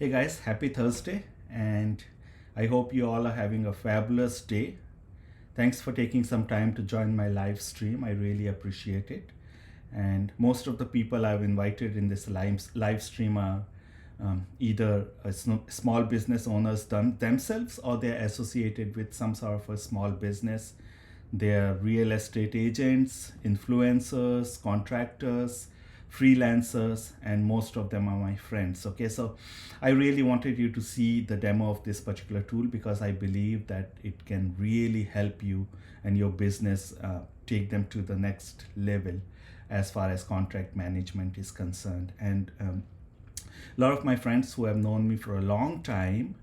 Hey guys, happy Thursday, and I hope you all are having a fabulous day. Thanks for taking some time to join my live stream. I really appreciate it. And most of the people I've invited in this live stream are either small business owners themselves, or they're associated with some sort of a small business. They're real estate agents, influencers, contractors, freelancers, and most of them are my friends. Okay, so I really wanted you to see the demo of this particular tool because I believe that it can really help you and your business take them to the next level as far as contract management is concerned. And a lot of my friends who have known me for a long time,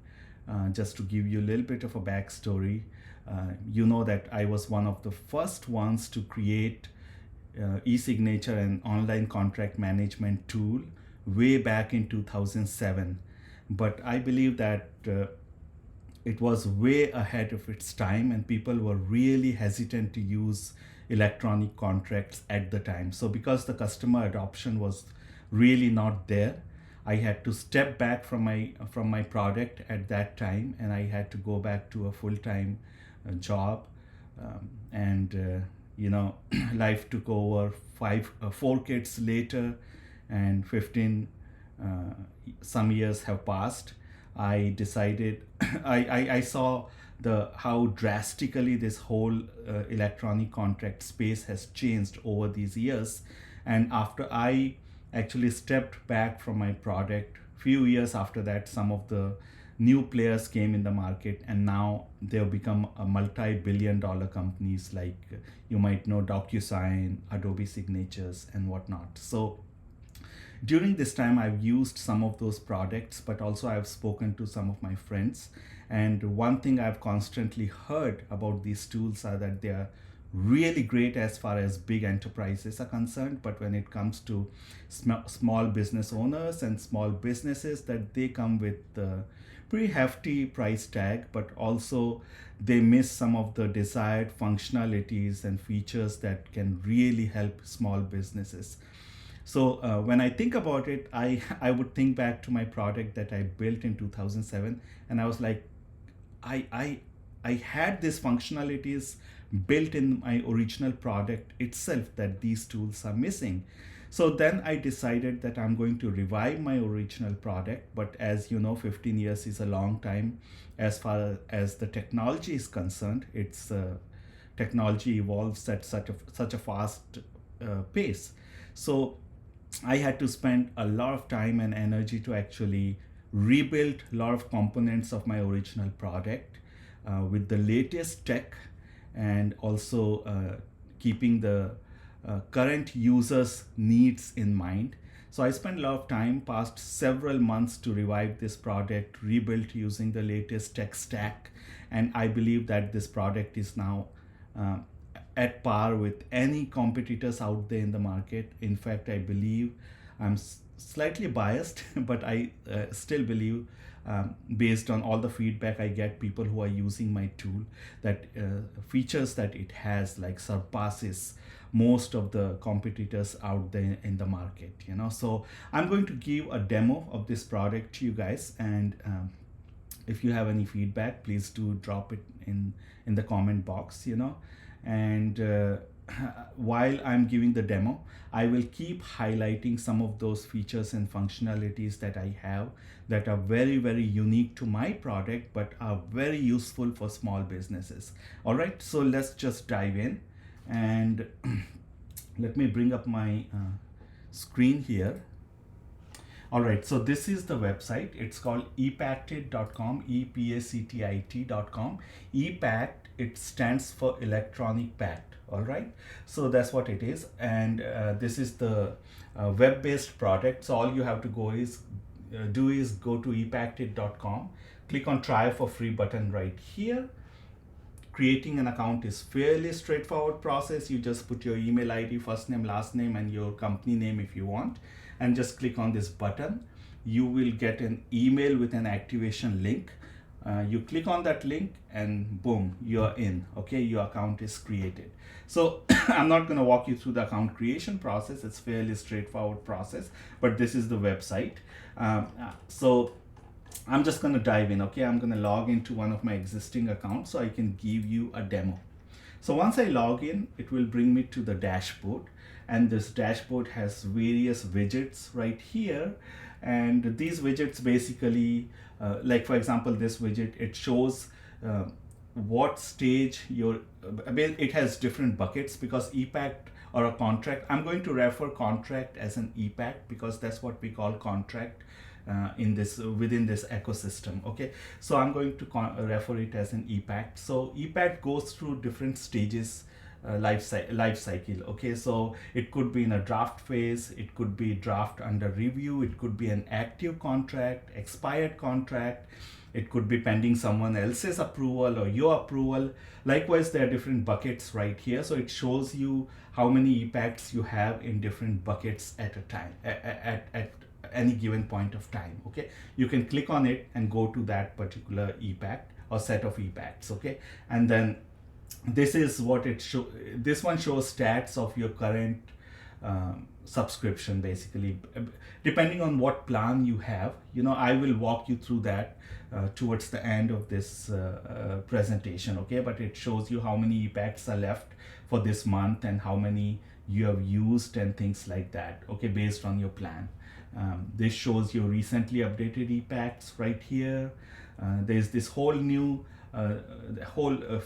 just to give you a little bit of a backstory, you know that I was one of the first ones to create eSignature and online contract management tool way back in 2007. But I believe that it was way ahead of its time and people were really hesitant to use electronic contracts at the time. So because the customer adoption was really not there, I had to step back from my product at that time, and I had to go back to a full-time job. And life took over. 4 kids later, and 15 some years have passed. I decided I saw how drastically this whole electronic contract space has changed over these years. And after I actually stepped back from my product, few years after that, some of the new players came in the market, and now they've become a multi-billion-dollar companies like you might know DocuSign, Adobe Signatures, and whatnot. So during this time, I've used some of those products, but also I've spoken to some of my friends. And one thing I've constantly heard about these tools are that they are really great as far as big enterprises are concerned, but when it comes to small business owners and small businesses, that they come with pretty hefty price tag, but also they miss some of the desired functionalities and features that can really help small businesses. So when I think about it, I would think back to my product that I built in 2007, and I was like, I had these functionalities built in my original product itself that these tools are missing. So then I decided that I'm going to revive my original product. But as you know, 15 years is a long time as far as the technology is concerned. It's technology evolves at such a fast pace. So I had to spend a lot of time and energy to actually rebuild a lot of components of my original product with the latest tech, and also keeping the current users' needs in mind. So I spent a lot of time, past several months, to revive this product, rebuilt using the latest tech stack, and I believe that this product is now at par with any competitors out there in the market. In fact, I believe I'm slightly biased, but I still believe, based on all the feedback I get, people who are using my tool, that features that it has like surpasses most of the competitors out there in the market. So I'm going to give a demo of this product to you guys, and if you have any feedback, please do drop it in the comment box. And while I'm giving the demo, I will keep highlighting some of those features and functionalities that I have that are very, very unique to my product, but are very useful for small businesses. All right, so let's just dive in, and let me bring up my screen here. All right, so this is the website. It's called epacted.com, EPACT.com. ePACT, it stands for electronic pact. All right, so that's what it is. And this is the web-based product. So all you have to go is go to epacted.com, click on try for free button right here. Creating an account is fairly straightforward process. You just put your email ID, first name, last name, and your company name if you want, and just click on this button. You will get an email with an activation link. You click on that link and boom, you're in. Okay, your account is created. So I'm not going to walk you through the account creation process. It's fairly straightforward process, but this is the website. So I'm just going to dive in. Okay, I'm going to log into one of my existing accounts so I can give you a demo. So once I log in, it will bring me to the dashboard, and this dashboard has various widgets right here. And these widgets basically, like for example, this widget, it shows what stage it has different buckets because ePACT or a contract. I'm going to refer contract as an ePACT because that's what we call contract in this within this ecosystem. Okay, so I'm going to refer it as an ePACT. So ePACT goes through different stages, life cycle. Okay, so it could be in a draft phase, it could be draft under review, it could be an active contract, expired contract, it could be pending someone else's approval or your approval. Likewise, there are different buckets right here, so it shows you how many ePACTs you have in different buckets at a time, at any given point of time. Okay, you can click on it and go to that particular ePACT or set of ePACTs. Okay, and then this is what it show. This one shows stats of your current subscription, basically depending on what plan you have. I will walk you through that towards the end of this presentation. Okay, but it shows you how many ePACTs are left for this month and how many you have used and things like that. Okay, based on your plan. This shows your recently updated ePACTs right here. There's this whole new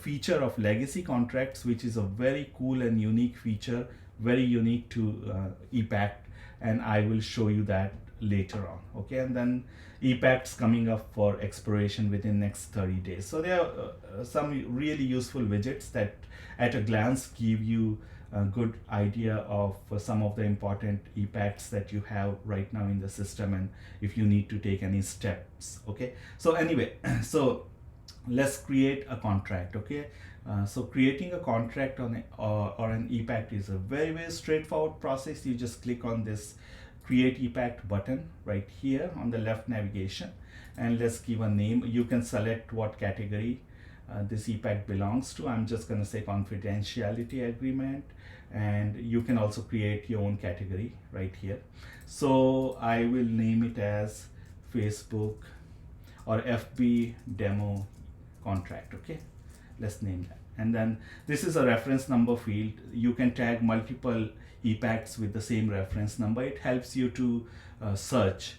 feature of legacy contracts, which is a very cool and unique feature, very unique to ePACT, and I will show you that later on. Okay, and then ePACTs coming up for expiration within next 30 days. So there are some really useful widgets that at a glance give you a good idea of some of the important ePACTs that you have right now in the system, and if you need to take any steps. Okay, so anyway, so let's create a contract. Okay, so creating a contract on or an ePACT is a very straightforward process. You just click on this create ePACT button right here on the left navigation, and let's give a name. You can select what category this ePACT belongs to. I'm just going to say confidentiality agreement, and you can also create your own category right here. So I will name it as Facebook or FB demo contract. Okay, let's name that. And then this is a reference number field. You can tag multiple ePACTs with the same reference number. It helps you to search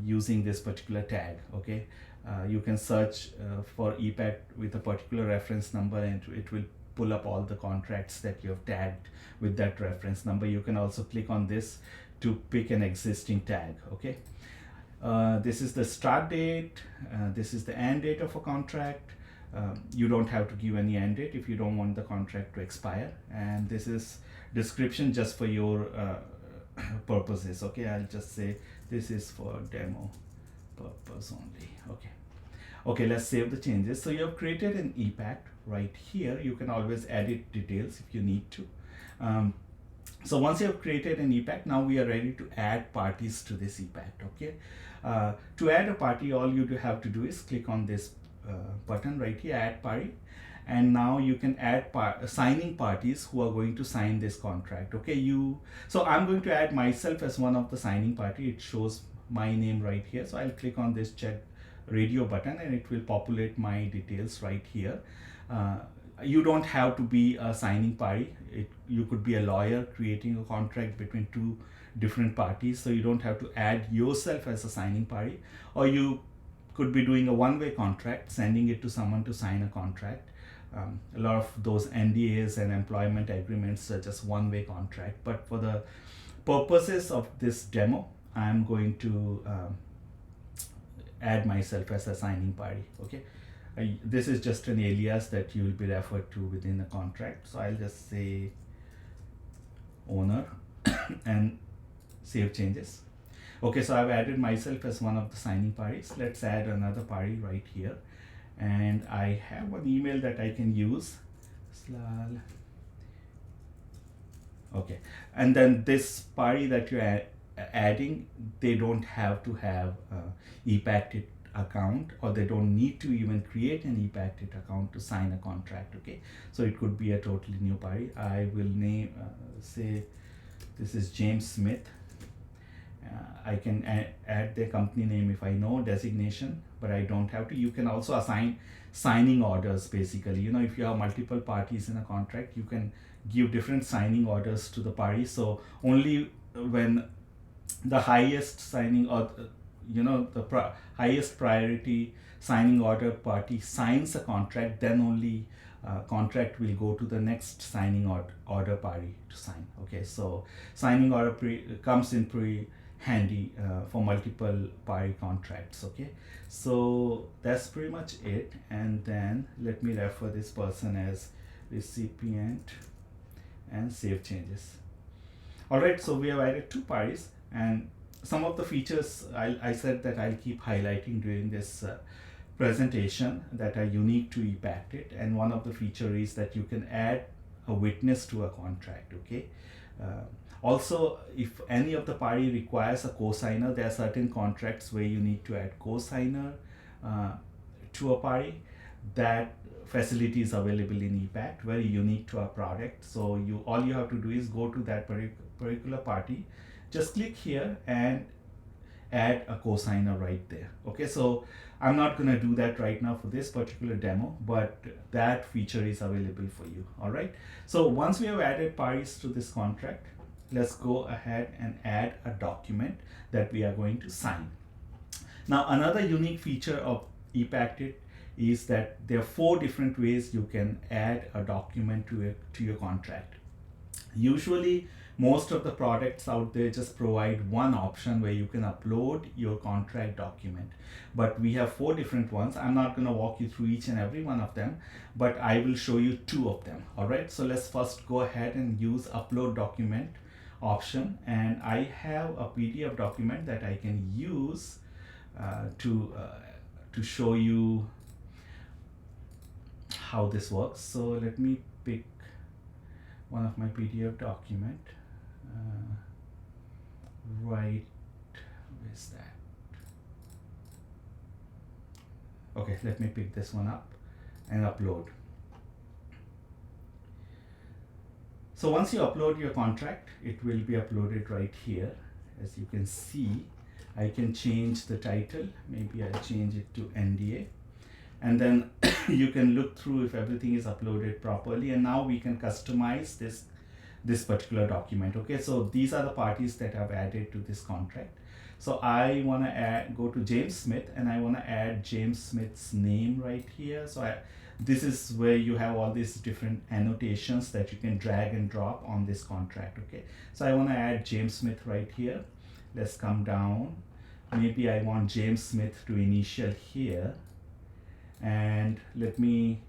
using this particular tag. Okay, you can search for ePACT with a particular reference number, and it will pull up all the contracts that you have tagged with that reference number. You can also click on this to pick an existing tag. Okay, this is the start date, this is the end date of a contract. You don't have to give any end date if you don't want the contract to expire, and this is description just for your purposes. Okay, I'll just say this is for demo purpose only. Okay, let's save the changes. So you have created an ePACT right here. You can always edit details if you need to. So once you have created an ePACT, now we are ready to add parties to this ePACT. Okay, to add a party, all you have to do is click on this button right here, add party, and now you can add signing parties who are going to sign this contract. Okay, so I'm going to add myself as one of the signing party. It shows my name right here, so I'll click on this check radio button, and it will populate my details right here. You don't have to be a signing party. You could be a lawyer creating a contract between two different parties, so you don't have to add yourself as a signing party. Or you could be doing a one-way contract, sending it to someone to sign a contract. A lot of those NDAs and employment agreements are just one-way contract, but for the purposes of this demo, I'm going to add myself as a signing party. Okay, this is just an alias that you will be referred to within the contract. So I'll just say owner and save changes. Okay, so I've added myself as one of the signing parties. Let's add another party right here, and I have an email that I can use. Okay, and then this party that you're adding, they don't have to have ePACT account, or they don't need to even create an ePACT account to sign a contract. Okay, so it could be a totally new party. I will name say this is James Smith. I can add their company name if I know, designation, but I don't have to. You can also assign signing orders basically. You know, if you have multiple parties in a contract, you can give different signing orders to the parties. So only when the highest signing or the highest priority signing order party signs a contract, then only contract will go to the next signing order party to sign. Okay, so signing order comes in pretty handy for multiple party contracts. Okay, so that's pretty much it. And then let me refer this person as recipient and save changes. All right, so we have added two parties, and some of the features I said that I'll keep highlighting during this presentation that are unique to ePACT. And one of the feature is that you can add a witness to a contract. Okay. Also, if any of the party requires a co-signer, there are certain contracts where you need to add co-signer to a party. That facility is available in ePACT, very unique to our product. So all you have to do is go to that particular party, just click here and add a co-signer right there. Okay, so I'm not going to do that right now for this particular demo, but that feature is available for you. All right, so once we have added parties to this contract, let's go ahead and add a document that we are going to sign. Now, another unique feature of ePACT is that there are 4 different ways you can add a document to your contract. Usually, most of the products out there just provide one option where you can upload your contract document, but we have 4 different ones. I'm not going to walk you through each and every one of them, but I will show you 2 of them. All right, so let's first go ahead and use upload document option, and I have a PDF document that I can use to show you how this works. So let me pick one of my PDF document. Right, where's that? Okay, let me pick this one up and upload. So once you upload your contract, it will be uploaded right here. As you can see, I can change the title. Maybe I'll change it to NDA. And then you can look through if everything is uploaded properly. And now we can customize this particular document. Okay, so these are the parties that I've added to this contract. So I want to go to James Smith, and I want to add James Smith's name right here. So this is where you have all these different annotations that you can drag and drop on this contract. Okay, so I want to add James Smith right here. Let's come down. Maybe I want James Smith to initial here, and let me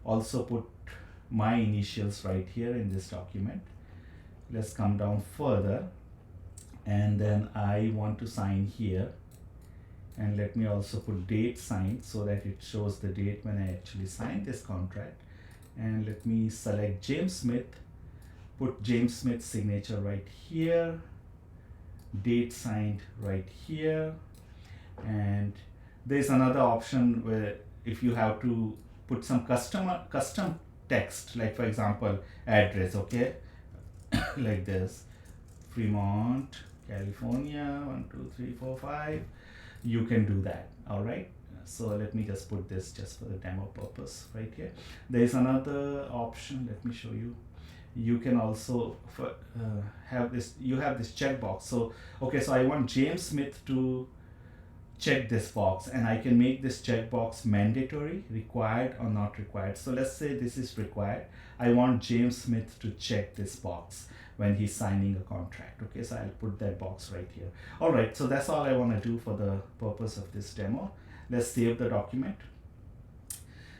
also put my initials right here in this document. Let's come down further, and then I want to sign here, and let me also put date signed so that it shows the date when I actually signed this contract. And let me select James Smith, put James Smith's signature right here, date signed right here. And there's another option where if you have to put some custom text, like for example address, okay, like this, Fremont, California 12345, you can do that. All right, so let me just put this just for the demo purpose right here. There is another option, let me show you. You can also have this, you have this checkbox. So okay, so I want James Smith to check this box, and I can make this checkbox mandatory, required or not required. So let's say this is required. I want James Smith to check this box when he's signing a contract. Okay, so I'll put that box right here. All right, so that's all I want to do for the purpose of this demo. Let's save the document.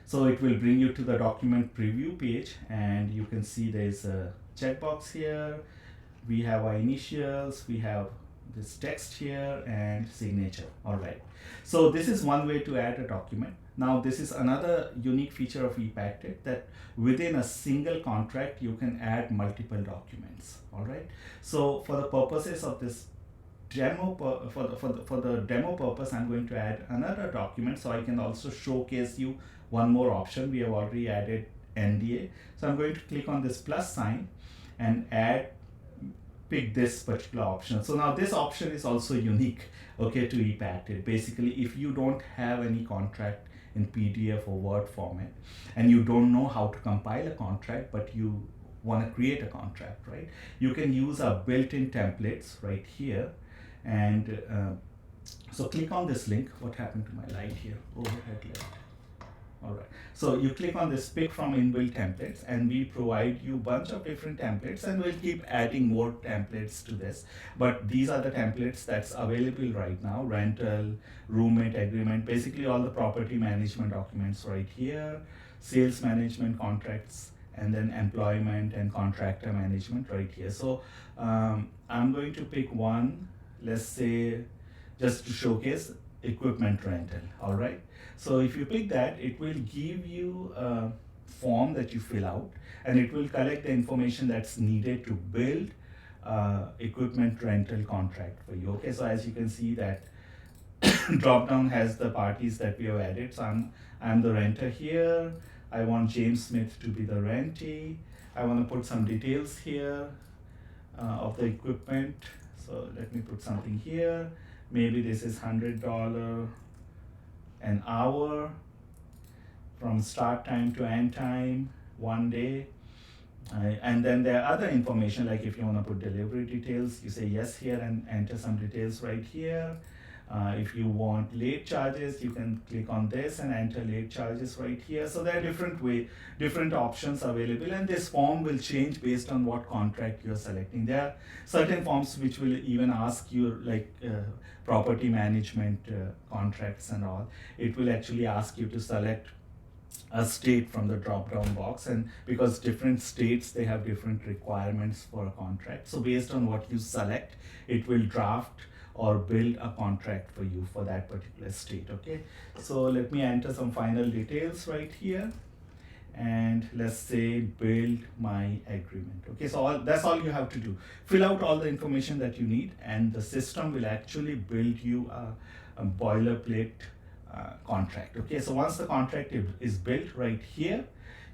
So it will bring you to the document preview page, and you can see there's a checkbox here. We have our initials, we have this text here, and signature. All right, so this is one way to add a document. Now this is another unique feature of ePACT, that within a single contract you can add multiple documents. All right, so for the purposes of this demo, for the demo purpose, I'm going to add another document so I can also showcase you one more option. We have already added NDA, so I'm going to click on this plus sign and add pick this particular option. So now this option is also unique, okay, to ePACT. Basically, if you don't have any contract in PDF or Word format, and you don't know how to compile a contract, but you want to create a contract, right? You can use our built-in templates right here, and so click on this link. What happened to my light here? Overhead light. All right. So you click on this pick from inbuilt templates, and we provide you a bunch of different templates, and we'll keep adding more templates to this. But these are the templates that's available right now: rental, roommate agreement, basically all the property management documents right here, sales management contracts, and then employment and contractor management right here. So I'm going to pick one, let's say, just to showcase equipment rental. All right. So if you pick that, it will give you a form that you fill out, and it will collect the information that's needed to build equipment rental contract for you. Okay, so as you can see that drop down has the parties that we have added. So I'm the renter here. I want James Smith to be the rentee. I want to put some details here of the equipment. So let me put something here. Maybe this is $100 an hour from start time to end time, 1 day. And then there are other information, like if you want to put delivery details, you say yes here and enter some details right here. If you want late charges, you can click on this and enter late charges right here. So there are different options available, and this form will change based on what contract you're selecting. There are certain forms which will even ask you, like property management contracts and all. It will actually ask you to select a state from the drop down box, and because different states, they have different requirements for a contract. So based on what you select, it will draft or build a contract for you for that particular state. Okay, so let me enter some final details right here, and let's say build my agreement. Okay, so that's all you have to do. Fill out all the information that you need, and the system will actually build you a boilerplate contract. Okay, so once the contract is built right here,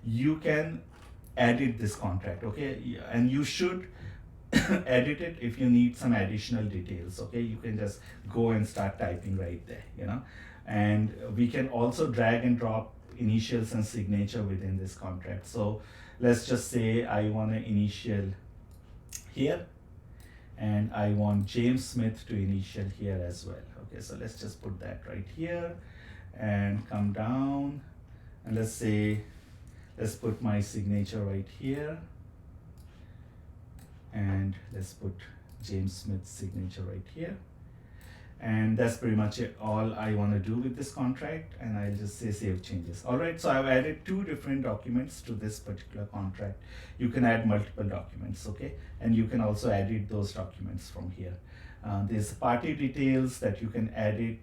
you can edit this contract. Okay, and you should edit it if you need some additional details. Okay, you can just go and start typing right there, and we can also drag and drop initials and signature within this contract. So let's just say I want to initial here, and I want James Smith to initial here as well. Okay, so let's just put that right here and come down, and let's put my signature right here, and let's put James Smith's signature right here. And that's pretty much it, all I want to do with this contract, and I'll just say save changes. All right, so I've added 2 different documents to this particular contract. You can add multiple documents, okay, and you can also edit those documents from here. There's party details that you can edit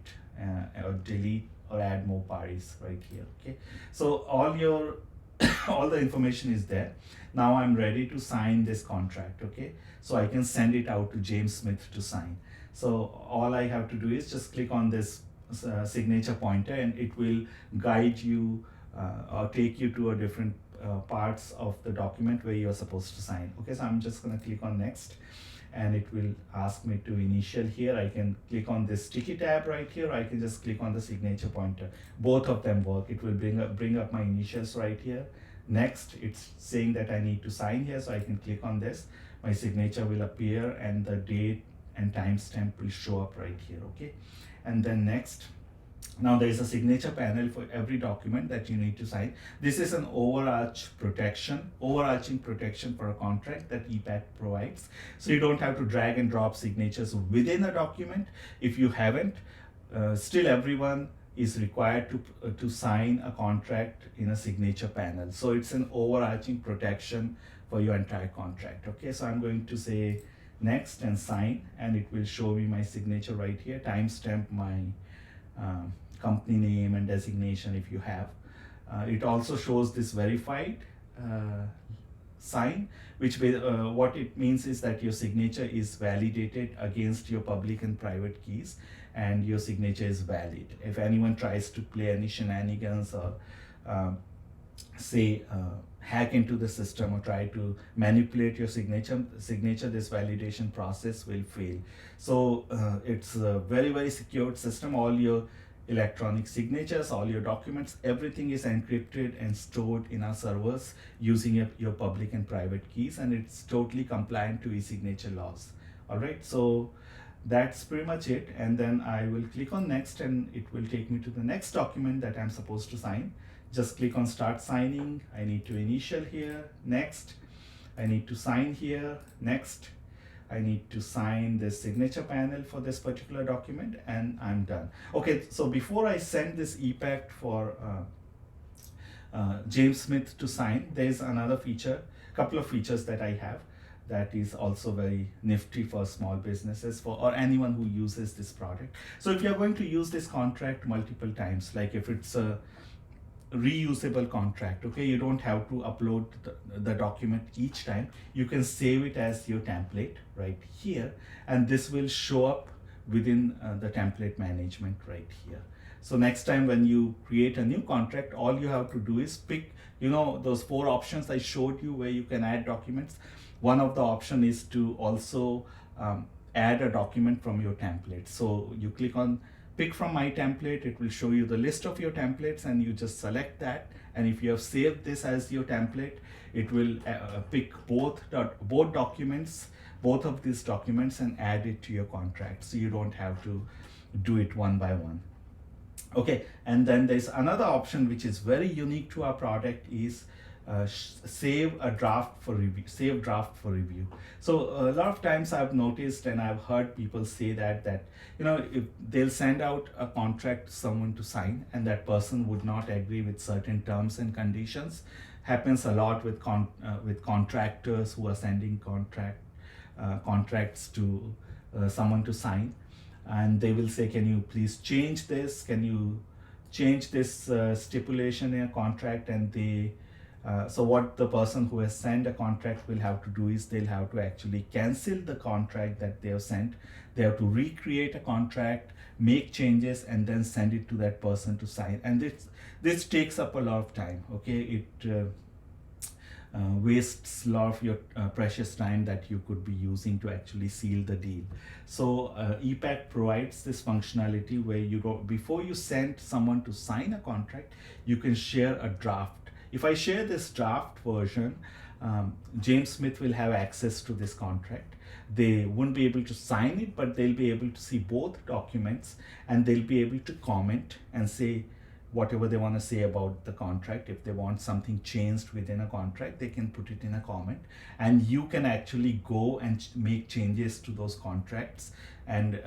or delete or add more parties right here. Okay, so all the information is there. Now I'm ready to sign this contract. Okay, so I can send it out to James Smith to sign. So all I have to do is just click on this signature pointer, and it will guide you or take you to a different parts of the document where you're supposed to sign. Okay, so I'm just going to click on next, and it will ask me to initial here. I can click on this sticky tab right here. I can just click on the signature pointer. Both of them work. It will bring up my initials right here. Next, it's saying that I need to sign here, so I can click on this. My signature will appear, and the date and timestamp will show up right here. Okay, and then next, now there is a signature panel for every document that you need to sign. This is an overarching protection for a contract that ePACT provides. So you don't have to drag and drop signatures within a document. If you haven't, still everyone is required to sign a contract in a signature panel. So it's an overarching protection for your entire contract. Okay, so I'm going to say next and sign, and it will show me my signature right here, timestamp my company name and designation if you have. It also shows this verified sign, which what it means is that your signature is validated against your public and private keys, and your signature is valid. If anyone tries to play any shenanigans or say hack into the system or try to manipulate your signature, this validation process will fail. So it's a very secured system. All your electronic signatures, all your documents, everything is encrypted and stored in our servers using your public and private keys, and it's totally compliant to eSignature laws. All right, so that's pretty much it. And then I will click on next, and it will take me to the next document that I'm supposed to sign. Just click on start signing. I need to initial here, next. I need to sign here, next. I need to sign this signature panel for this particular document, and I'm done. Okay, so before I send this ePACT for James Smith to sign, there's another feature, couple of features that I have that is also very nifty for small businesses or anyone who uses this product. So if you're going to use this contract multiple times, like if it's a reusable contract, okay, you don't have to upload the document each time. You can save it as your template right here, and this will show up within the template management right here. So next time when you create a new contract, all you have to do is pick, those 4 options I showed you where you can add documents. One of the option is to also add a document from your template. So you click on pick from my template, it will show you the list of your templates, and you just select that. And if you have saved this as your template, it will pick both documents, both of these documents, and add it to your contract. So you don't have to do it one by one. Okay, and then there's another option which is very unique to our product is save draft for review. So a lot of times I've noticed and I've heard people say that if they'll send out a contract to someone to sign and that person would not agree with certain terms and conditions. Happens a lot with contractors who are sending contracts to someone to sign, and they will say, can you please change this, can you change this stipulation in a contract, and so what the person who has sent a contract will have to do is they'll have to actually cancel the contract that they have sent. They have to recreate a contract, make changes, and then send it to that person to sign. And this takes up a lot of time. Okay, it wastes a lot of your precious time that you could be using to actually seal the deal. So ePACT provides this functionality where before you send someone to sign a contract, you can share a draft. If I share this draft version, James Smith will have access to this contract. They won't be able to sign it, but they'll be able to see both documents, and they'll be able to comment and say whatever they want to say about the contract. If they want something changed within a contract, they can put it in a comment, and you can actually go and make changes to those contracts, and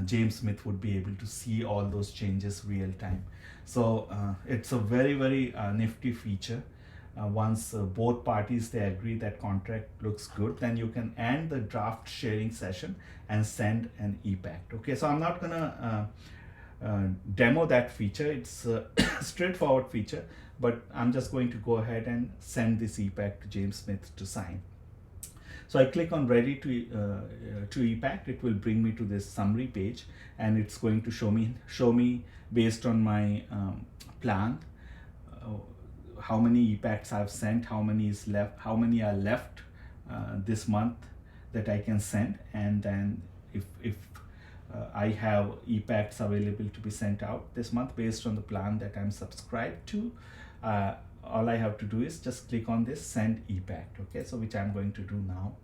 James Smith would be able to see all those changes real time. So it's a very nifty feature. Once both parties they agree that contract looks good, then you can end the draft sharing session and send an ePACT. Okay, so I'm not gonna demo that feature. It's a straightforward feature, but I'm just going to go ahead and send this ePACT to James Smith to sign. So I click on ready to ePACT. It will bring me to this summary page, and it's going to show me based on my plan how many ePACTs I've sent, how many are left this month that I can send, and then if I have ePACTs available to be sent out this month based on the plan that I'm subscribed to. All I have to do is just click on this send ePACT. Okay, so which I'm going to do now.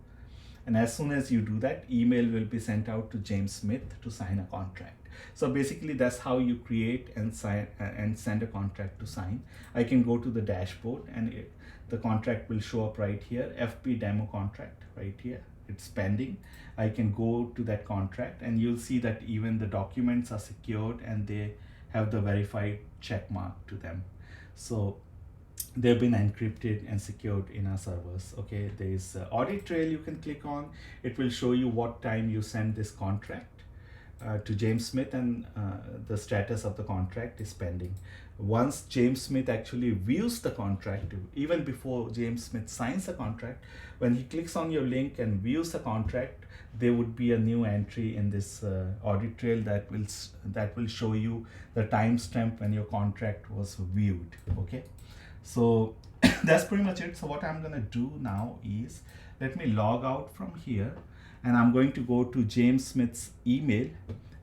And as soon as you do that, email will be sent out to James Smith to sign a contract. So basically that's how you create and sign and send a contract to sign. I can go to the dashboard, and the contract will show up right here, FP demo contract right here. It's pending. I can go to that contract, and you'll see that even the documents are secured and they have the verified check mark to them. So they've been encrypted and secured in our servers. Okay, there is an audit trail you can click on. It will show you what time you send this contract to James Smith, and the status of the contract is pending. Once James Smith actually views the contract, even before James Smith signs the contract, when he clicks on your link and views the contract, there would be a new entry in this audit trail that will show you the timestamp when your contract was viewed. Okay, So that's pretty much it. So what I'm gonna do now is, let me log out from here, and I'm going to go to James Smith's email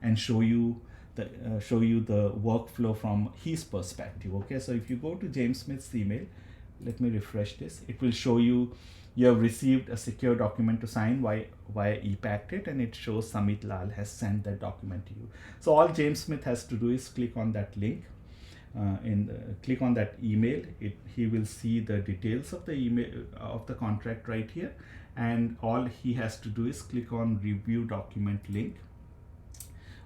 and show you the workflow from his perspective. Okay, so if you go to James Smith's email, let me refresh this. It will show you have received a secure document to sign via ePACT it, and it shows Samit Lal has sent that document to you. So all James Smith has to do is click on that link. Click on that email. He will see the details of the email of the contract right here, and all he has to do is click on review document link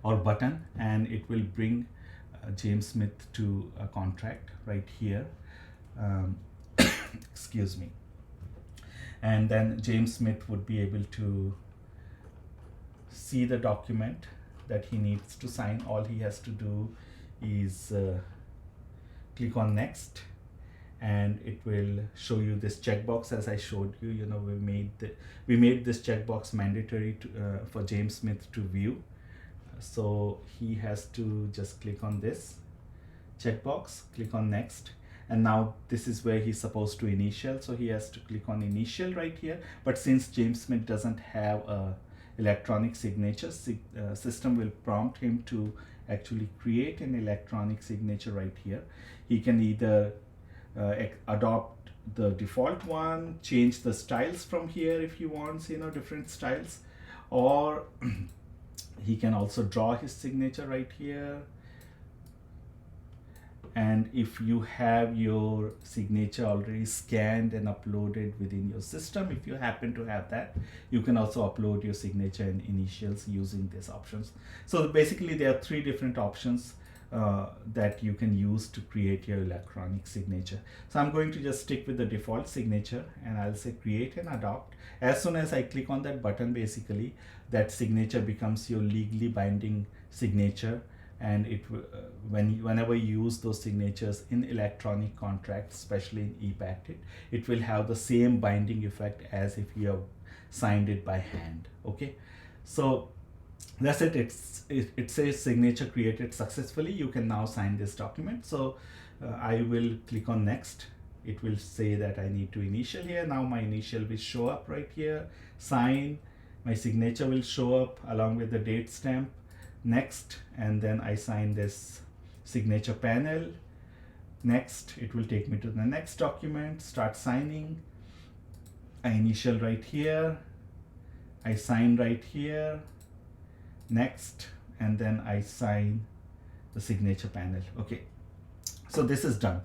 or button, and it will bring James Smith to a contract right here. Excuse me. And then James Smith would be able to see the document that he needs to sign. All he has to do is click on next, and it will show you this checkbox as I showed you. You know, we made this checkbox mandatory for James Smith to view. So he has to just click on this checkbox, click on next, and now this is where he's supposed to initial. So he has to click on initial right here. But since James Smith doesn't have a electronic signature, system will prompt him to actually create an electronic signature right here. He can either adopt the default one, change the styles from here if he wants, you know, different styles, or he can also draw his signature right here. And if you have your signature already scanned and uploaded within your system, if you happen to have that, you can also upload your signature and initials using these options. So basically there are three different options that you can use to create your electronic signature. So I'm going to just stick with the default signature, and I'll say create and adopt. As soon as I click on that button, basically that signature becomes your legally binding signature, and it whenever you use those signatures in electronic contracts, especially in ePACT, it will have the same binding effect as if you have signed it by hand. Okay, so that's it. It says signature created successfully. You can now sign this document. So I will click on next. It will say that I need to initial here. Now my initial will show up right here. Sign. My signature will show up along with the date stamp. Next, and then I sign this signature panel. Next, it will take me to the next document. Start signing. I initial right here. I sign right here. Next, and then I sign the signature panel. Okay, so this is done.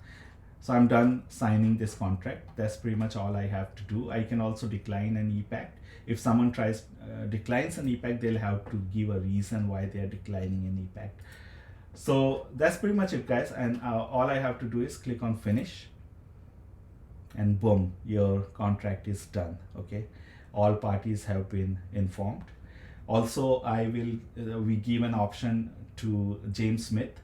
So I'm done signing this contract. That's pretty much all I have to do. I can also decline an ePACT. If someone declines an ePACT, they'll have to give a reason why they are declining an ePACT. So that's pretty much it, guys. And all I have to do is click on finish, and boom, your contract is done. Okay, all parties have been informed. Also, we give an option to James Smith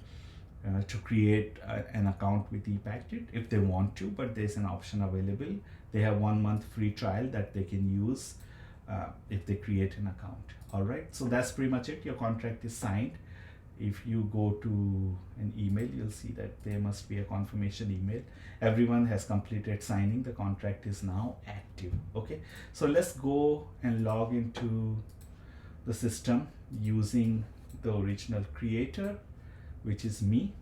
to create an account with ePACT if they want to, but there's an option available. They have 1 month free trial that they can use if they create an account. All right, so that's pretty much it. Your contract is signed. If you go to an email, you'll see that there must be a confirmation email. Everyone has completed signing. The contract is now active. Okay, so let's go and log into the system using the original creator, which is me.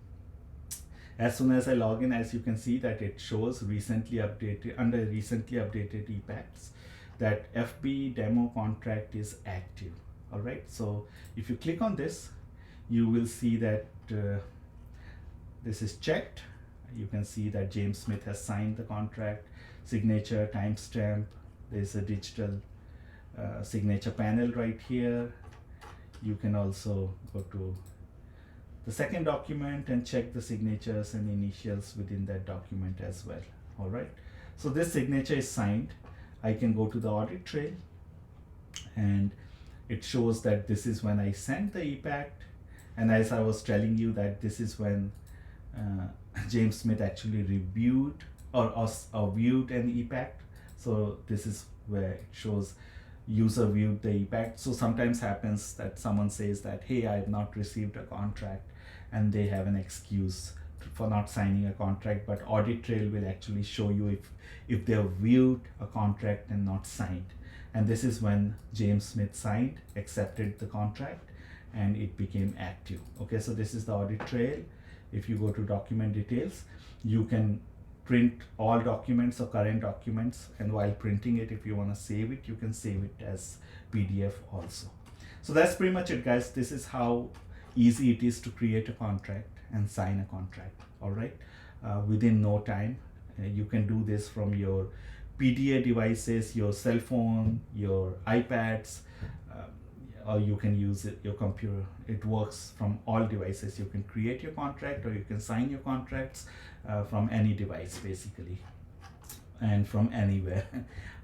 As soon as I log in, as you can see that it shows recently updated, under recently updated ePACTs, that FB demo contract is active. All right, so if you click on this, you will see that this is checked. You can see that James Smith has signed the contract, signature, timestamp. There's a digital signature panel right here. You can also go to the second document and check the signatures and initials within that document as well. All right, so this signature is signed. I can go to the audit trail, and it shows that this is when I sent the ePACT, and as I was telling you that this is when James Smith actually reviewed or viewed an ePACT. So this is where it shows user viewed the ePACT. So sometimes happens that someone says that, hey, I have not received a contract, and they have an excuse for not signing a contract, but audit trail will actually show you if they have viewed a contract and not signed. And this is when James Smith signed, accepted the contract, and it became active. Okay, so this is the audit trail. If you go to document details, you can print all documents or current documents, and while printing it, if you want to save it, you can save it as PDF also. So that's pretty much it, guys. This is how easy it is to create a contract and sign a contract. All right, within no time. You can do this from your PDA devices, your cell phone, your iPads, or you can use your computer. It works from all devices. You can create your contract, or you can sign your contracts from any device basically, and from anywhere.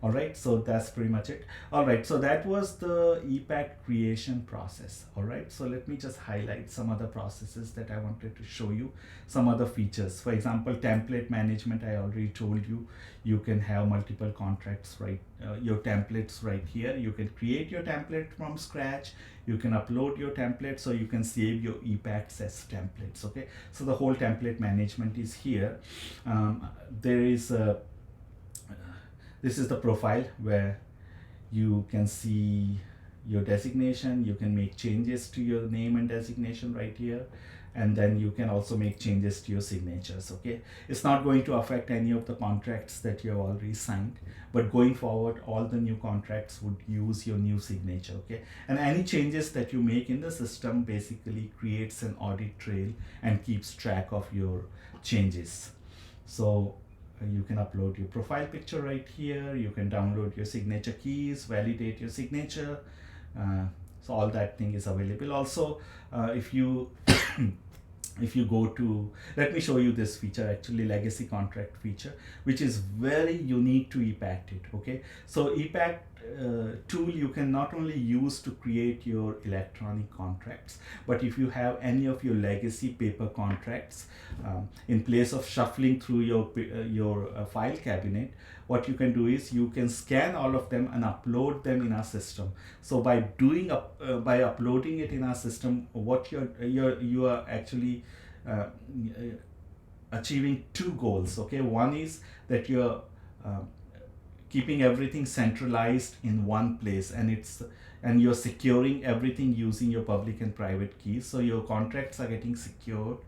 All right, so that's pretty much it. All right, so that was the ePACT creation process. All right, so let me just highlight some other processes that I wanted to show you, some other features. For example, template management. I already told you, you can have multiple contracts, right? Your templates right here. You can create your template from scratch. You can upload your template, so you can save your ePACTs as templates. Okay, so the whole template management is here. There is a this is the profile where you can see your designation. You can make changes to your name and designation right here, and then you can also make changes to your signatures. Okay, it's not going to affect any of the contracts that you have already signed, but going forward, all the new contracts would use your new signature. Okay, and any changes that you make in the system basically creates an audit trail and keeps track of your changes. So you can upload your profile picture right here. You can download your signature keys, validate your signature. So all that thing is available. Also, if you if you go to, let me show you this feature, actually legacy contract feature, which is very unique to ePACT. Okay, so ePACT tool you can not only use to create your electronic contracts, but if you have any of your legacy paper contracts, in place of shuffling through your file cabinet, what you can do is you can scan all of them and upload them in our system. So by by uploading it in our system, what you are actually achieving two goals. Okay, one is that you're keeping everything centralized in one place, and you're securing everything using your public and private keys. So your contracts are getting secured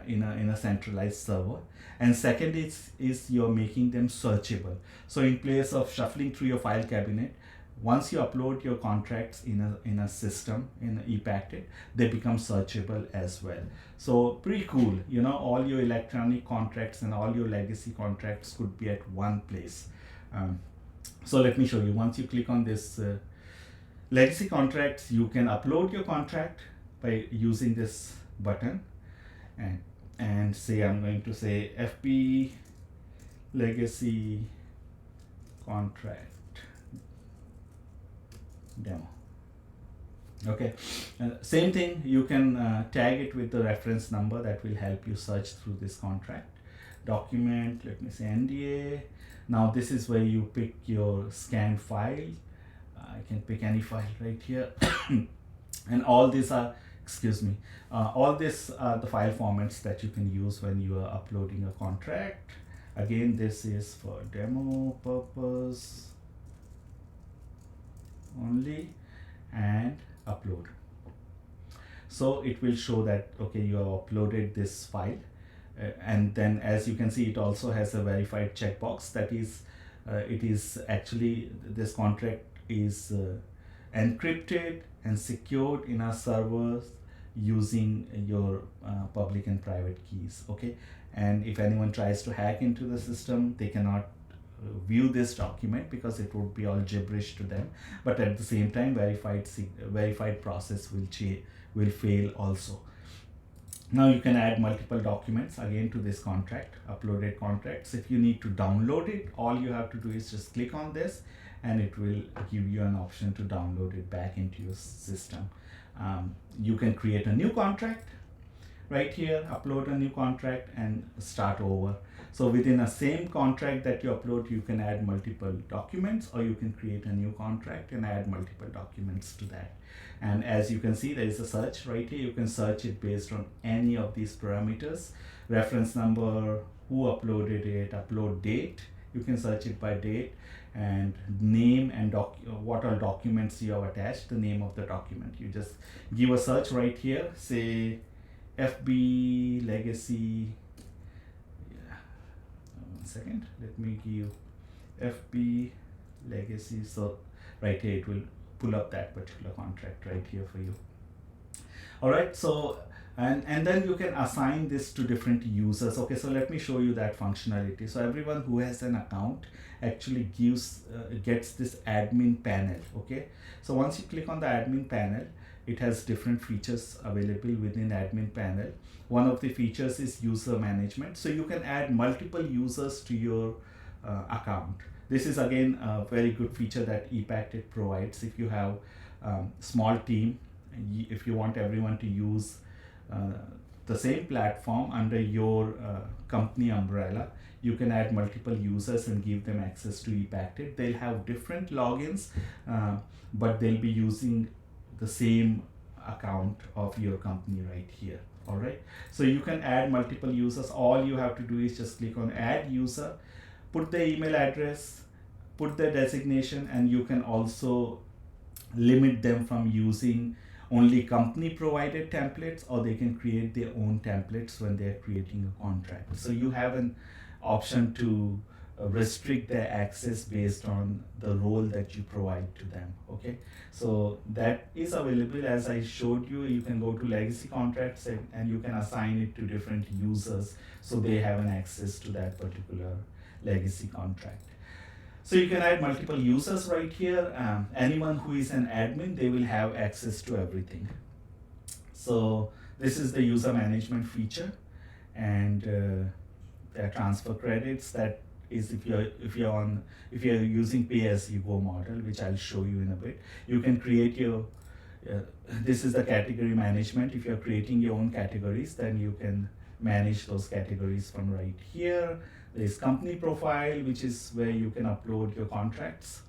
in a centralized server. And second is you're making them searchable. So in place of shuffling through your file cabinet, once you upload your contracts in a system, in ePACT, they become searchable as well. So pretty cool, you know, all your electronic contracts and all your legacy contracts could be at one place. So let me show you. Once you click on this legacy contracts, you can upload your contract by using this button, and say I'm going to say FP legacy contract demo. Okay, same thing, you can tag it with the reference number that will help you search through this contract. Document, let me say NDA. Now this is where you pick your scanned file. I can pick any file right here. And all these are, all these are the file formats that you can use when you are uploading a contract. Again, this is for demo purpose only, and upload. So it will show that, okay, you have uploaded this file. And then as you can see, it also has a verified checkbox. That is, it is actually, this contract is encrypted and secured in our servers using your public and private keys. Okay, and if anyone tries to hack into the system, they cannot view this document because it would be all gibberish to them. But at the same time, verified process will fail also. Now you can add multiple documents again to this contract, uploaded contracts. If you need to download it, all you have to do is just click on this, and it will give you an option to download it back into your system. You can create a new contract, right here, upload a new contract and start over. So within a same contract that you upload, you can add multiple documents, or you can create a new contract and add multiple documents to that. And as you can see, there is a search right here. You can search it based on any of these parameters: reference number, who uploaded it, upload date. You can search it by date, and name and what all documents you have attached, the name of the document. You just give a search right here, say FB legacy. Yeah. One second, let me give FB legacy. So right here it will pull up that particular contract right here for you. All right, so and then you can assign this to different users. Okay, so let me show you that functionality. So everyone who has an account actually gets this admin panel. Okay, so once you click on the admin panel, it has different features available within admin panel. One of the features is user management, so you can add multiple users to your account. This is again a very good feature that ePACT provides. If you have small team, if you want everyone to use the same platform under your company umbrella, you can add multiple users and give them access to ePACT. They'll have different logins, but they'll be using the same account of your company right here. All right, so you can add multiple users. All you have to do is just click on add user, put the email address, put the designation, and you can also limit them from using only company provided templates, or they can create their own templates when they're creating a contract. So you have an option to restrict their access based on the role that you provide to them. Okay, so that is available. As I showed you, you can go to legacy contracts and you can assign it to different users, so they have an access to that particular legacy contract. So you can add multiple users right here. Anyone who is an admin, they will have access to everything. So this is the user management feature, and there are transfer credits. That is if you're using pay as you go model, which I'll show you in a bit. You can create your this is the category management. If you're creating your own categories, then you can manage those categories from right here. There's company profile, which is where you can upload your contracts,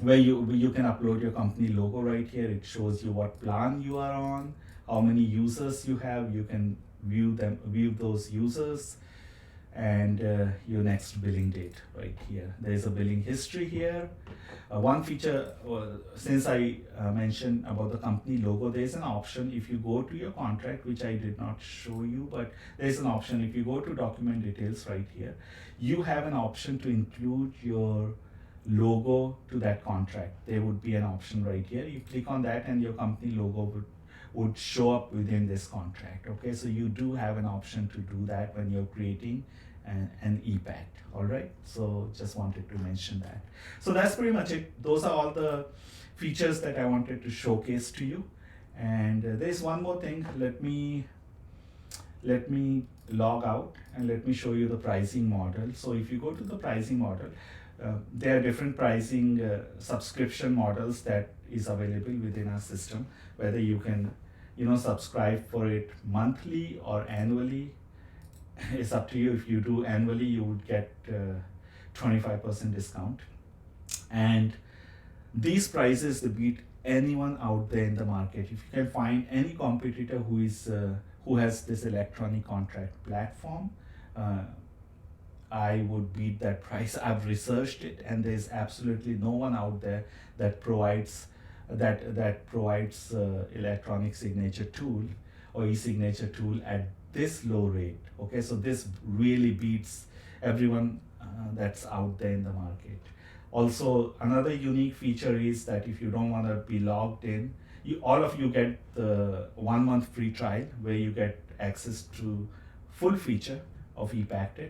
where you can upload your company logo right here. It shows you what plan you are on, how many users you have. You can view those users, and your next billing date right here. There is a billing history here. One feature, since I mentioned about the company logo, there is an option if you go to your contract, which I did not show you, but there is an option. If you go to document details right here, you have an option to include your logo to that contract. There would be an option right here. You click on that and your company logo would show up within this contract. Okay, so you do have an option to do that when you're creating an ePACT. All right, so just wanted to mention that. So that's pretty much it. Those are all the features that I wanted to showcase to you. And there's one more thing. Let me log out and let me show you the pricing model. So if you go to the pricing model, there are different pricing subscription models that is available within our system, whether you can subscribe for it monthly or annually. It's up to you. If you do annually, you would get 25% discount, and these prices, they beat anyone out there in the market. If you can find any competitor who has this electronic contract platform, I would beat that price. I've researched it, and there's absolutely no one out there that provides electronic signature tool or e-signature tool at this low rate. Okay, so this really beats everyone that's out there in the market. Also, another unique feature is that if you don't want to be logged in, all of you get the 1 month free trial, where you get access to full feature of ePACT.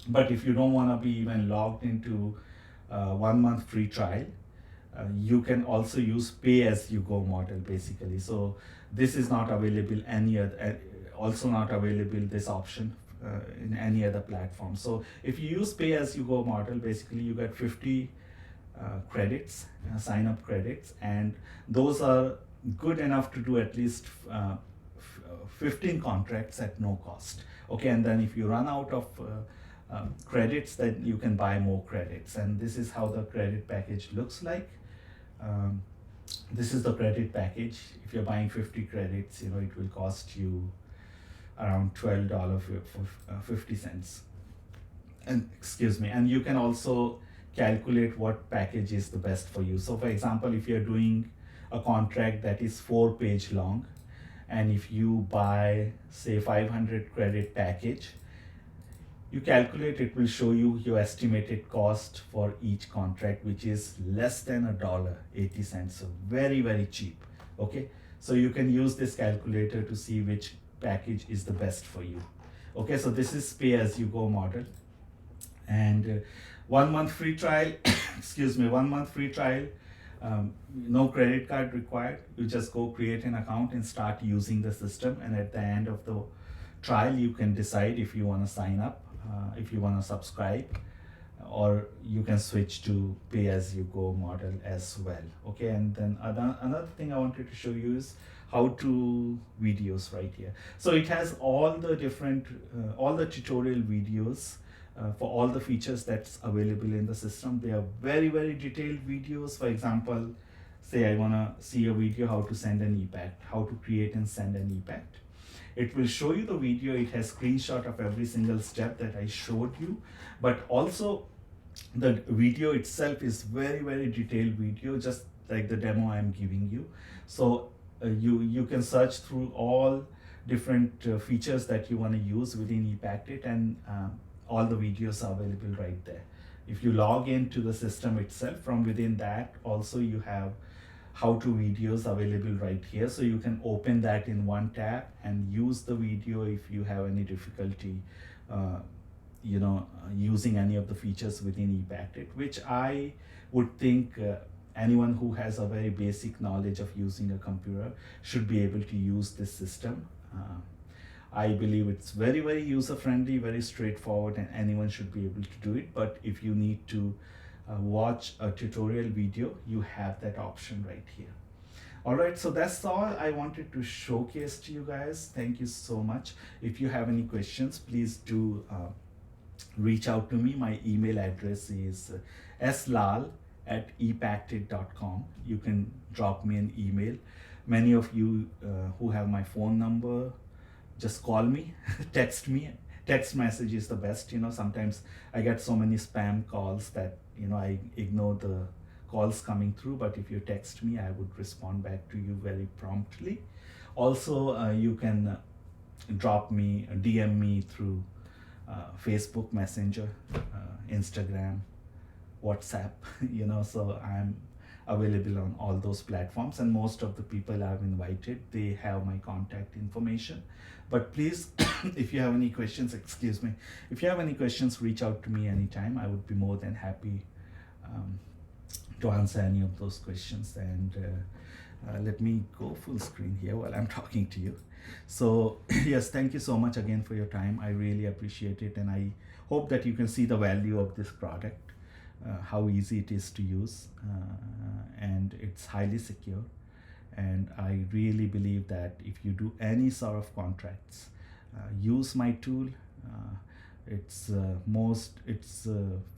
But if you don't want to be even logged into 1 month free trial, you can also use pay as you go model basically. So this is not available also not available this option in any other platform. So if you use pay as you go model, basically you get 50 credits, sign up credits, and those are good enough to do at least 15 contracts at no cost. Okay, and then if you run out of credits, then you can buy more credits. And this is how the credit package looks like. Um, this is the credit package. If you're buying 50 credits, it will cost you around $12 for 50 cents. And excuse me, and you can also calculate what package is the best for you. So for example, if you're doing a contract that is 4-page long, and if you buy say 500 credit package, you calculate, it will show you your estimated cost for each contract, which is less than $1.80. So very, very cheap. Okay, so you can use this calculator to see which package is the best for you. Okay, so this is pay as you go model, and 1 month free trial. Excuse me, 1 month free trial. No credit card required. You just go create an account and start using the system, and at the end of the trial you can decide if you want to sign up, if you want to subscribe, or you can switch to pay as you go model as well. Okay, and then another thing I wanted to show you is how to videos right here. So it has all the different all the tutorial videos for all the features that's available in the system. They are very, very detailed videos. For example, say I want to see a video how to send an ePACT, how to create and send an ePACT. It will show you the video. It has screenshot of every single step that I showed you, but also the video itself is very, very detailed video, just like the demo I'm giving you. So you can search through all different features that you want to use within ePACT, and all the videos are available right there. If you log into the system itself, from within that also you have how to videos available right here. So you can open that in one tab and use the video if you have any difficulty using any of the features within ePACT, which I would think anyone who has a very basic knowledge of using a computer should be able to use this system. I believe it's very, very user friendly, very straightforward, and anyone should be able to do it. But if you need to watch a tutorial video, you have that option right here. All right, so that's all I wanted to showcase to you guys. Thank you so much. If you have any questions, please do reach out to me. My email address is slal@epacted.com. You can drop me an email. Many of you who have my phone number, just call me, text me. Text message is the best. Sometimes I get so many spam calls that I ignore the calls coming through, but if you text me, I would respond back to you very promptly. Also, you can DM me through Facebook Messenger, Instagram, WhatsApp. So I'm available on all those platforms, and most of the people I've invited, they have my contact information. But please, if you have any questions, if you have any questions, reach out to me anytime. I would be more than happy to answer any of those questions. And let me go full screen here while I'm talking to you. So yes, thank you so much again for your time. I really appreciate it, and I hope that you can see the value of this product, how easy it is to use, and it's highly secure. And I really believe that if you do any sort of contracts, use my tool. It's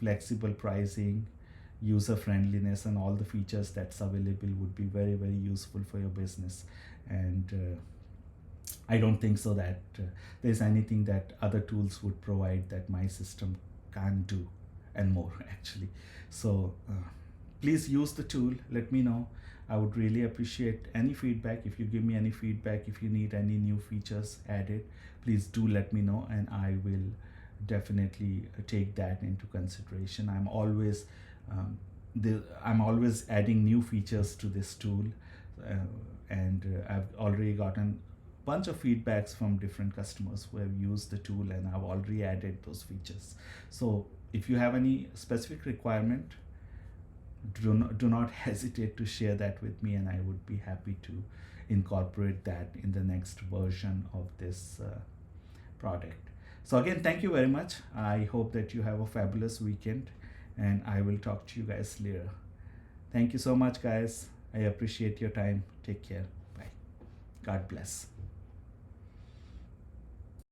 flexible pricing, user friendliness, and all the features that's available would be very, very useful for your business. And I don't think so that there's anything that other tools would provide that my system can't do, and more actually. So please use the tool. Let me know. I would really appreciate any feedback. If you give me any feedback, if you need any new features added, please do let me know, and I will definitely take that into consideration. I'm always adding new features to this tool, and I've already gotten a bunch of feedbacks from different customers who have used the tool, and I've already added those features. So if you have any specific requirement, do not hesitate to share that with me, and I would be happy to incorporate that in the next version of this product. So again, thank you very much. I hope that you have a fabulous weekend, and I will talk to you guys later. Thank you so much, guys. I appreciate your time. Take care. Bye. God bless.